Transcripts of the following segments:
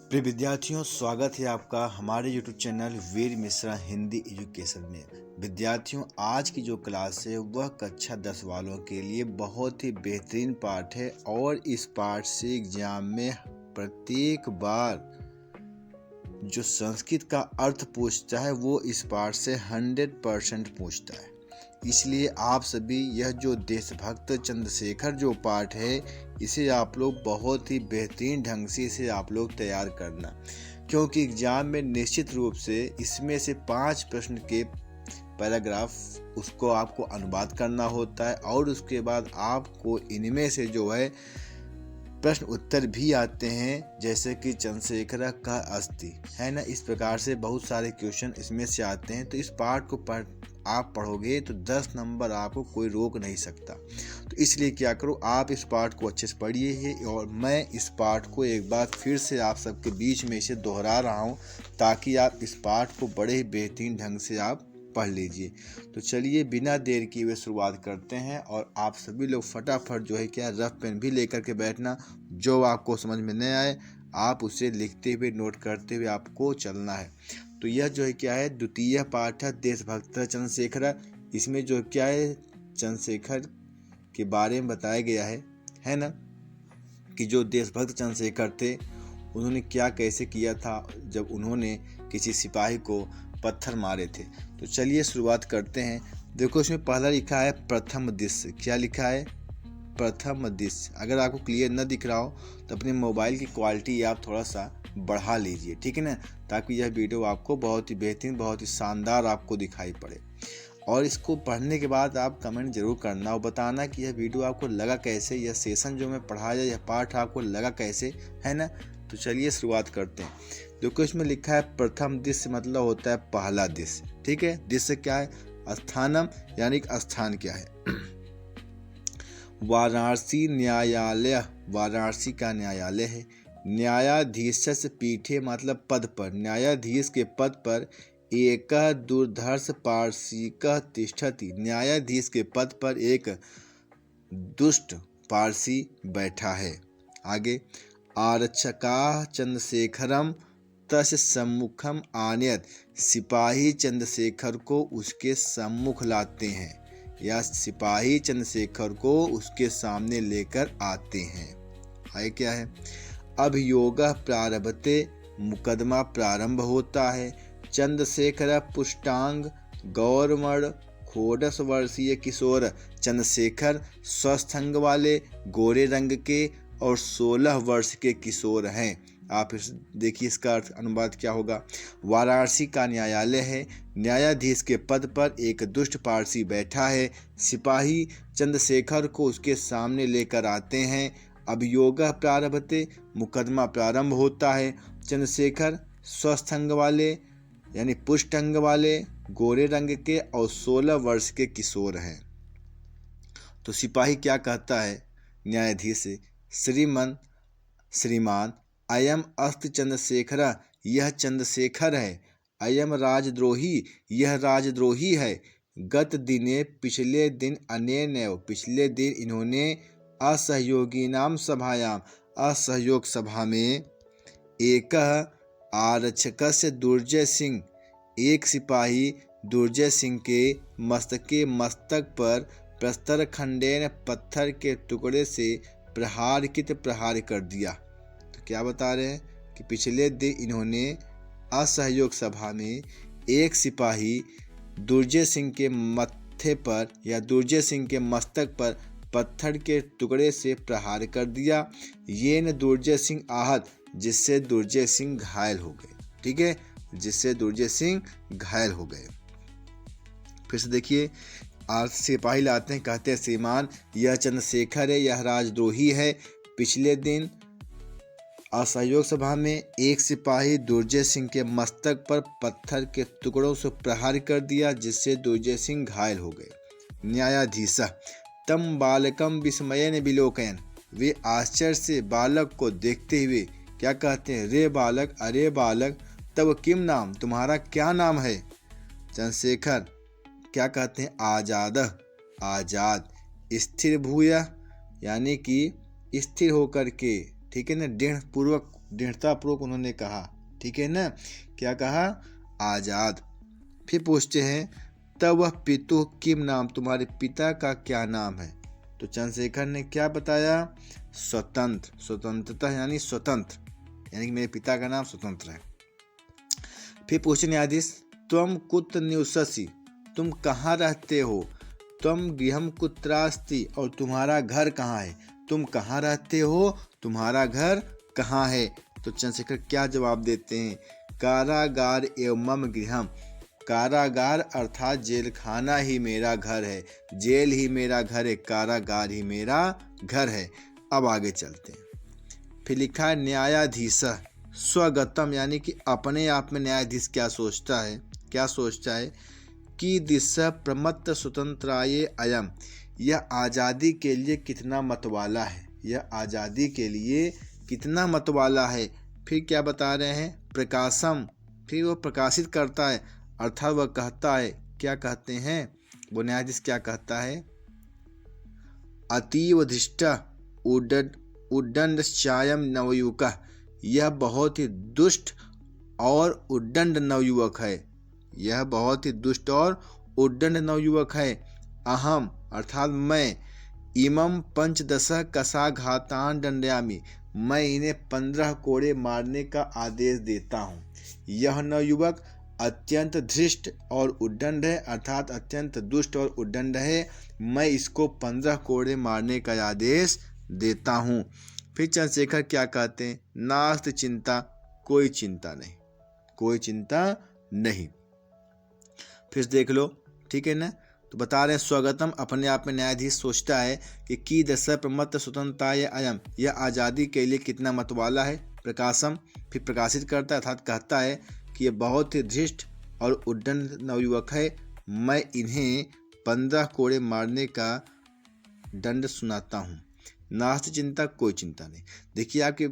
प्रिय विद्यार्थियों, स्वागत है आपका हमारे YouTube चैनल वीर मिश्रा हिंदी एजुकेशन में। विद्यार्थियों, आज की जो क्लास है वह कक्षा 10 वालों के लिए बहुत ही बेहतरीन पाठ है और इस पाठ से एग्जाम में प्रत्येक बार जो संस्कृत का अर्थ पूछता है वो इस पाठ से 100% पूछता है। इसलिए आप सभी यह जो देशभक्त चंद्रशेखर जो पाठ है इसे आप लोग बहुत ही बेहतरीन ढंग से इसे आप लोग तैयार करना, क्योंकि एग्जाम में निश्चित रूप से इसमें से 5 प्रश्न के पैराग्राफ उसको आपको अनुवाद करना होता है और उसके बाद आपको इनमें से जो है प्रश्न उत्तर भी आते हैं, जैसे कि चंद्रशेखर का अस्थि है ना। इस प्रकार से बहुत सारे क्वेश्चन इसमें से आते हैं। तो इस पाठ को आप पढ़ोगे तो 10 नंबर आपको कोई रोक नहीं सकता। तो इसलिए क्या करो, आप इस पाठ को अच्छे से पढ़िए है और मैं इस पाठ को एक बार फिर से आप सबके बीच में इसे दोहरा रहा हूँ ताकि आप इस पाठ को बड़े ही बेहतरीन ढंग से आप पढ़ लीजिए। तो चलिए बिना देर किए हुए शुरुआत करते हैं और आप सभी लोग फटाफट जो है क्या रफ पेन भी लेकर के बैठना। जो आपको समझ में नहीं आए आप उसे लिखते हुए नोट करते हुए आपको चलना है। तो यह जो है क्या है, द्वितीय पाठ है देशभक्त चंद्रशेखर। इसमें जो क्या है चंद्रशेखर के बारे में बताया गया है ना, कि जो देशभक्त चंद्रशेखर थे उन्होंने क्या कैसे किया था जब उन्होंने किसी सिपाही को पत्थर मारे थे। तो चलिए शुरुआत करते हैं। देखो इसमें पहला लिखा है प्रथम दृश्य। क्या लिखा है? प्रथम दृश्य। अगर आपको क्लियर न दिख रहा हो तो अपने मोबाइल की क्वालिटी आप थोड़ा सा बढ़ा लीजिए, ठीक है ना, ताकि यह वीडियो आपको बहुत ही बेहतरीन बहुत ही शानदार आपको दिखाई पड़े। और इसको पढ़ने के बाद आप कमेंट जरूर करना और बताना कि यह वीडियो आपको लगा कैसे, यह सेशन जो मैं पढ़ाया यह पाठ आपको लगा कैसे, है ना। तो चलिए शुरुआत करते हैं। देखो इसमें लिखा है प्रथम दृश्य मतलब होता है पहला दृश्य, ठीक है। दृश्य क्या है? स्थानम, यानी स्थान क्या है। वाराणसी न्यायालय, वाराणसी का न्यायालय है। न्यायाधीश पीठे मतलब पद पर, न्यायाधीश के पद पर एक दुर्धर्ष पारसिक तिष्ठति, न्यायाधीश के पद पर एक दुष्ट पारसी बैठा है। आगे, आरक्षका चंद्रशेखरम तस् सम्मुखम आनयत, सिपाही चंद्रशेखर को उसके सम्मुख लाते हैं या सिपाही चंद्रशेखर को उसके सामने लेकर आते हैं। है क्या है? अभियोग प्रारभते, मुकदमा प्रारंभ होता है। चंद्रशेखर पुष्टांग गौरमण षोडश वर्षीय किशोर, चंद्रशेखर स्वस्थ अंग वाले गोरे रंग के और 16 वर्ष के किशोर हैं। आप देखिए इसका अर्थ अनुवाद क्या होगा। वाराणसी का न्यायालय है, न्यायाधीश के पद पर एक दुष्ट पारसी बैठा है, सिपाही चंद्रशेखर को उसके सामने लेकर आते हैं। अभियोग प्रारभते, मुकदमा प्रारंभ होता है। चंद्रशेखर स्वस्थ अंग वाले यानी पुष्ट अंग वाले गोरे रंग के और 16 वर्ष के किशोर हैं। तो सिपाही क्या कहता है न्यायाधीश से? श्रीमान अयम अस्ति चंद्रशेखर, यह चंद्रशेखर है। अयम राजद्रोही, यह राजद्रोही है। गत दिने, पिछले दिन, अनेनैव, पिछले दिन इन्होंने असहयोगी नाम सभायाम, असहयोग सभा में एक आरक्षकस्य दुर्जय सिंह, एक सिपाही दुर्जय सिंह के मस्तक पर प्रस्तर खंडेन, पत्थर के टुकड़े से प्रहार कर दिया। तो क्या बता रहे हैं कि पिछले दिन इन्होंने असहयोग सभा में एक सिपाही दुर्जय सिंह के मत्थे पर या दुर्जय सिंह के मस्तक पर पत्थर के टुकड़े से प्रहार कर दिया। ये न दुर्जय सिंह आहत, जिससे दुर्जय सिंह घायल हो गए, ठीक है, जिससे दुर्जय सिंह घायल हो गए। फिर से देखिए, सिपाही लाते हैं, कहते हैं श्रीमान यह चंद्रशेखर है, यह राजद्रोही है। पिछले दिन असहयोग सभा में एक सिपाही दुर्जय सिंह के मस्तक पर पत्थर के टुकड़ों से प्रहार कर दिया, जिससे दुर्जय सिंह घायल हो गए। न्यायाधीश तम बालकम विस्मयेन विलोकयन, वे आश्चर्य से बालक को देखते हुए क्या कहते हैं? रे बालक, अरे बालक, तब किम नाम, तुम्हारा क्या नाम है? चंद्रशेखर क्या कहते हैं? आजाद, आजाद। स्थिर भूय, यानी कि स्थिर होकर के, ठीक है ना, दृढ़ पूर्वक दृढ़तापूर्वक उन्होंने कहा, ठीक है ना, क्या कहा, आजाद। फिर पूछते हैं तब वह पितु किम नाम, तुम्हारे पिता का क्या नाम है? तो चंद्रशेखर ने क्या बताया, स्वतंत्र, स्वतंत्रता यानी स्वतंत्र, यानी कि मेरे पिता का नाम स्वतंत्र है। फिर पूछते न्यायाधीश त्वम कुत्र निवससि, तुम कहाँ रहते हो? त्वम गृहम कुत्रास्ति, और तुम्हारा घर कहाँ है? तुम कहाँ रहते हो, तुम्हारा घर कहाँ है? तो चंद्रशेखर क्या जवाब देते हैं, कारागार एवं मम गृहम, कारागार अर्थात जेल खाना ही मेरा घर है, जेल ही मेरा घर है, कारागार ही मेरा घर है। अब आगे चलते हैं। फिर लिखा है न्यायाधीश स्वगतम, यानी कि अपने आप में न्यायाधीश क्या सोचता है, क्या सोचता है कि दिशा प्रमत्त स्वतंत्राय अयम, यह आज़ादी के लिए कितना मतवाला है, यह आज़ादी के लिए कितना मतवाला है। फिर क्या बता रहे हैं, प्रकाशम, फिर वो प्रकाशित करता है, अर्थात वह कहता है, क्या कहते हैं वो न्यायाधीश क्या कहता है, अतीव धृष्ट उद्दंडश्चायम नवयुवक, यह बहुत ही दुष्ट और उद्दंड नवयुवक है, यह बहुत ही दुष्ट और उद्दंड नवयुवक है। अहम अर्थात मैं, इमम पंचदश कसाघातान दंडयामी, मैं इन्हें 15 कोड़े मारने का आदेश देता हूँ। यह नवयुवक अत्यंत धृष्ट और उद्दंड है, अर्थात अत्यंत दुष्ट और उद्दंड है, मैं इसको 15 कोड़े मारने का आदेश देता हूँ। फिर चंद्रशेखर क्या कहते हैं, नास्त चिंता, कोई चिंता नहीं, कोई चिंता नहीं। फिर देख लो, ठीक है ना, तो बता रहे हैं स्वगतम, अपने आप में न्यायाधीश सोचता है कि दश प्रमत्त स्वतंत्रताय अयम, यह आज़ादी के लिए कितना मतवाला है। प्रकाशम, फिर प्रकाशित करता है, अर्थात कहता है कि यह बहुत ही धृष्ट और उद्दंड नवयुवक है, मैं इन्हें 15 कोड़े मारने का दंड सुनाता हूँ। नास्ति चिंता, कोई चिंता नहीं। देखिए आपके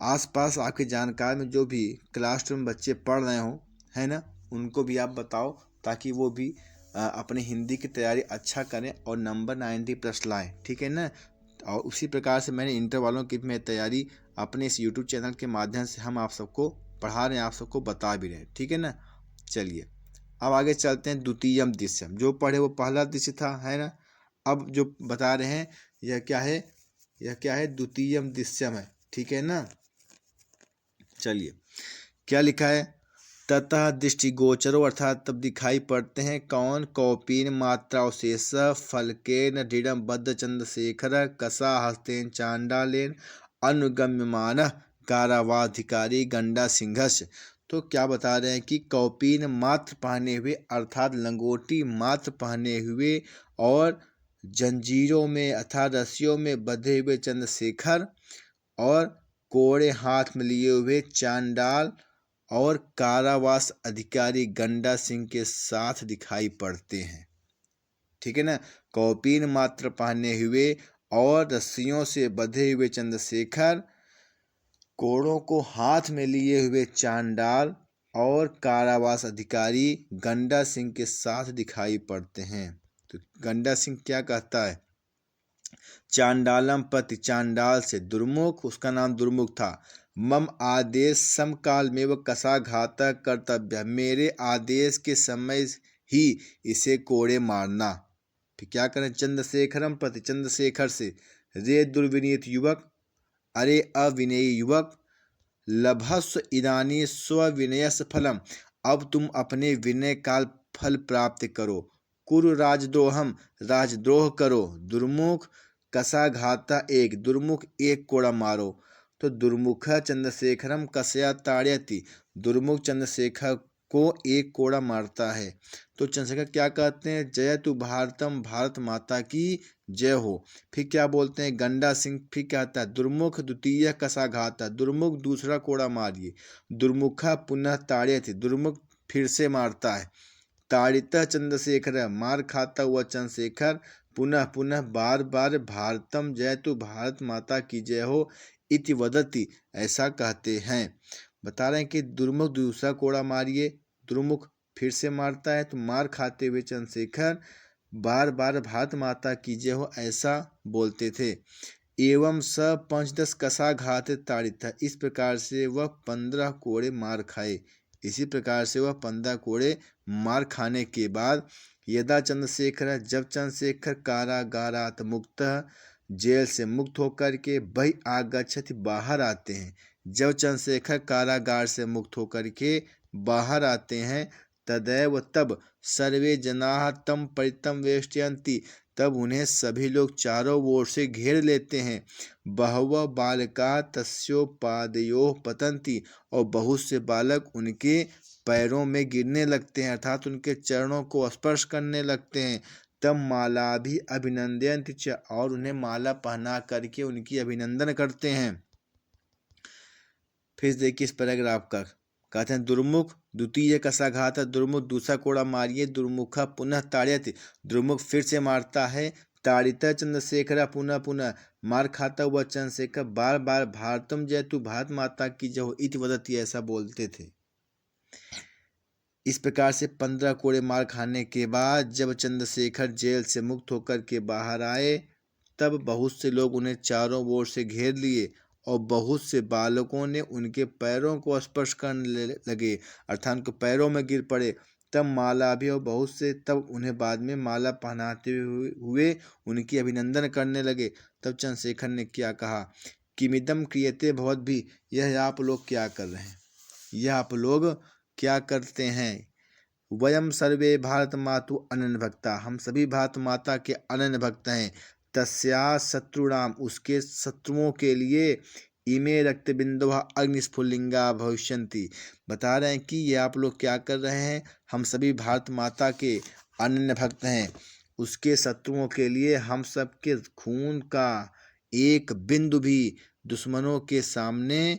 आसपास आपके जानकार में जो भी क्लासरूम बच्चे पढ़ रहे हो, है ना, उनको भी आप बताओ ताकि वो भी अपने हिंदी की तैयारी अच्छा करें और नंबर 90+ लाएं, ठीक है ना। और उसी प्रकार से मैंने इंटर वालों की भी तैयारी अपने इस यूट्यूब चैनल के माध्यम से हम आप सबको पढ़ा रहे हैं, आप सबको बता भी रहे हैं, ठीक है ना। चलिए अब आगे चलते हैं। द्वितीयम दृश्यम, जो पढ़े वो पहला दृश्य था, है ना। अब जो बता रहे हैं यह क्या है, यह क्या है, द्वितीयम दृश्यम है, ठीक है ना। चलिए क्या लिखा है, ततः दृष्टिगोचरो, अर्थात तब दिखाई पड़ते हैं कौन, कौपीन मात्रावशेष फलकेन दृढ़ बद्ध चंद्रशेखर कसा हस्तेन चांडालेन अनुगम्यमान कारावाधिकारी गंडा सिंहस्य। तो क्या बता रहे हैं कि कौपीन मात्र पहने हुए, अर्थात लंगोटी मात्र पहने हुए और जंजीरों में अर्थात रस्सियों में बंधे हुए चंद्रशेखर और कोड़े हाथ में लिए हुए चांडाल और कारावास अधिकारी गंडा सिंह के साथ दिखाई पड़ते हैं, ठीक है ना। कौपीन मात्र पहने हुए और रस्सियों से बंधे हुए चंद्रशेखर, कोड़ों को हाथ में लिए हुए चांडाल और कारावास अधिकारी गंडा सिंह के साथ दिखाई पड़ते हैं। तो गंडा सिंह क्या कहता है, चांडालम प्रति, चांडाल से, दुर्मुख, उसका नाम दुर्मुख था, मम आदेश समकाल में वह कसाघात कर्तव्य, मेरे आदेश के समय ही इसे कोड़े मारना। फिर क्या करें, चंद्रशेखरम प्रति, चंद्रशेखर से, रे दुर्विनीत युवक, अरे अविनयी युवक, लभस्व इदानी स्वविनयस फलम, अब तुम अपने विनय का फल प्राप्त करो, कुरु राजद्रोहम, राजद्रोह करो, दुर्मुख कसाघाता, एक दुर्मुख एक कोड़ा मारो। तो दुर्मुख चंद्रशेखरम कसया ताड़यति, दुर्मुख चंद्रशेखर को एक कोड़ा मारता है। तो चंद्रशेखर क्या कहते हैं, जय तु भारतम, भारत माता की जय हो। फिर क्या बोलते हैं, गंडा सिंह फिर कहता है, दुर्मुख द्वितीय कसाघाता, दुर्मुख दूसरा कोड़ा मारिए, दुर्मुखा पुनः ताड़यति, दुर्मुख फिर से मारता है, ताड़ित चंद्रशेखर, मार खाता हुआ चंद्रशेखर, पुनः पुनः बार बार, भारतम, जय तु भारत माता की जय हो, इति वदति, ऐसा कहते हैं। बता रहे हैं कि दुर्मुख दूसरा कोड़ा मारिए, दुर्मुख फिर से मारता है, तो मार खाते हुए चंद्रशेखर बार बार भारत माता की जय हो ऐसा बोलते थे। एवं स 15 कसा घात ताड़ित। इस प्रकार से वह 15 कोड़े मार खाए। इसी प्रकार से वह 15 कोड़े मार खाने के बाद यदा चंद्रशेखर, जब चंद्रशेखर कारागारात मुक्त, जेल से मुक्त होकर के बहि आगच्छति, बाहर आते हैं। जब चंद्रशेखर कारागार से मुक्त होकर के बाहर आते हैं, तदैव तब सर्वे जनाः तं परितं वेष्टयन्ति, तब उन्हें सभी लोग चारों ओर से घेर लेते हैं। बहवः बालकाः तस्योपादयोः पतन्ति, और बहुत से बालक उनके पैरों में गिरने लगते हैं, अर्थात उनके चरणों को स्पर्श करने लगते हैं। तब माला भी अभिनंदयन्ति च, और उन्हें माला पहना करके उनकी अभिनंदन करते हैं। फिर देखिए इस पैराग्राफ का, कहते हैं दुर्मुख द्वितीय कसाघात, दुर्मुख दूसरा कोड़ा मारिए, दुर्मुख पुनः ताड़यति, दुर्मुख फिर से मारता है, ताड़ित चंद्रशेखर पुनः पुनः, मार खाता हुआ चंद्रशेखर बार बार भारतम जयतु, भारत माता की जय हो, इति वदति, ऐसा बोलते थे। इस प्रकार से 15 कोड़े मार खाने के बाद जब चंद्रशेखर जेल से मुक्त होकर के बाहर आए, तब बहुत से लोग उन्हें चारों ओर से घेर लिए और बहुत से बालकों ने उनके पैरों को स्पर्श करने लगे, अर्थात उनके पैरों में गिर पड़े। तब माला भी, और बहुत से तब उन्हें बाद में माला पहनाते हुए उनकी अभिनंदन करने लगे। तब चंद्रशेखर ने क्या कहा, किमिदम क्रियते भवद्भिः, यह आप लोग क्या कर रहे हैं, यह आप लोग क्या करते हैं। वयम सर्वे भारत मातु अनन्य भक्ता, हम सभी भारत माता के अनन्य भक्त हैं। तस्या शत्रुणाम, उसके शत्रुओं के लिए, इमे रक्त बिंदु अग्निस्फुलिंगा भविष्यन्ति, बता रहे हैं कि ये आप लोग क्या कर रहे हैं, हम सभी भारत माता के अनन्य भक्त हैं, उसके शत्रुओं के लिए हम सबके खून का एक बिंदु भी दुश्मनों के सामने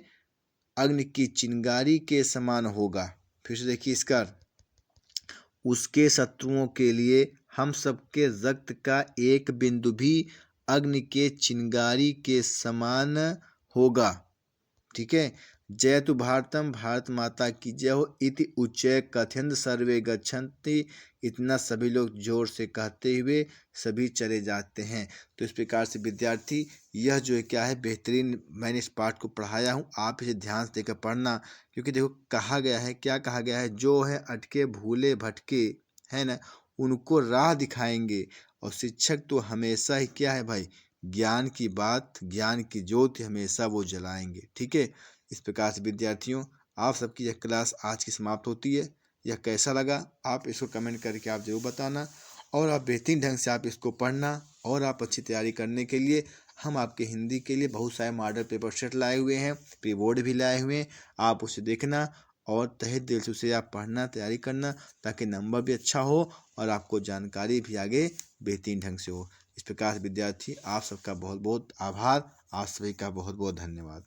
अग्नि की चिंगारी के समान होगा। फिर से देखिए इसका, उसके शत्रुओं के लिए हम सबके रक्त का एक बिंदु भी अग्नि के चिंगारी के समान होगा। ठीक है। जयतु भारतम, भारत माता की जय हो, इति उच्चय कथयन्त सर्वे गच्छन्ति, इतना सभी लोग जोर से कहते हुए सभी चले जाते हैं। तो इस प्रकार से विद्यार्थी, यह जो है क्या है, बेहतरीन मैंने इस पाठ को पढ़ाया हूँ, आप इसे ध्यान से देकर पढ़ना, क्योंकि देखो कहा गया है, क्या कहा गया है, जो है अटके भूले भटके, है ना, उनको राह दिखाएंगे, और शिक्षक तो हमेशा ही क्या है भाई, ज्ञान की बात, ज्ञान की ज्योति हमेशा वो जलाएंगे। ठीक है। इस प्रकार से विद्यार्थियों, आप सबकी यह क्लास आज की समाप्त होती है। यह कैसा लगा आप इसको कमेंट करके आप जरूर बताना, और आप बेहतरीन ढंग से आप इसको पढ़ना, और आप अच्छी तैयारी करने के लिए हम आपके हिंदी के लिए बहुत सारे मॉडल पेपर सेट लाए हुए हैं, प्री बोर्ड भी लाए हुए हैं, आप उसे देखना और तहे दिल से उसे आप पढ़ना, तैयारी करना, ताकि नंबर भी अच्छा हो और आपको जानकारी भी आगे बेहतरीन ढंग से हो। इस प्रकार विद्यार्थी, आप सबका बहुत बहुत आभार, आप सभी का बहुत बहुत धन्यवाद।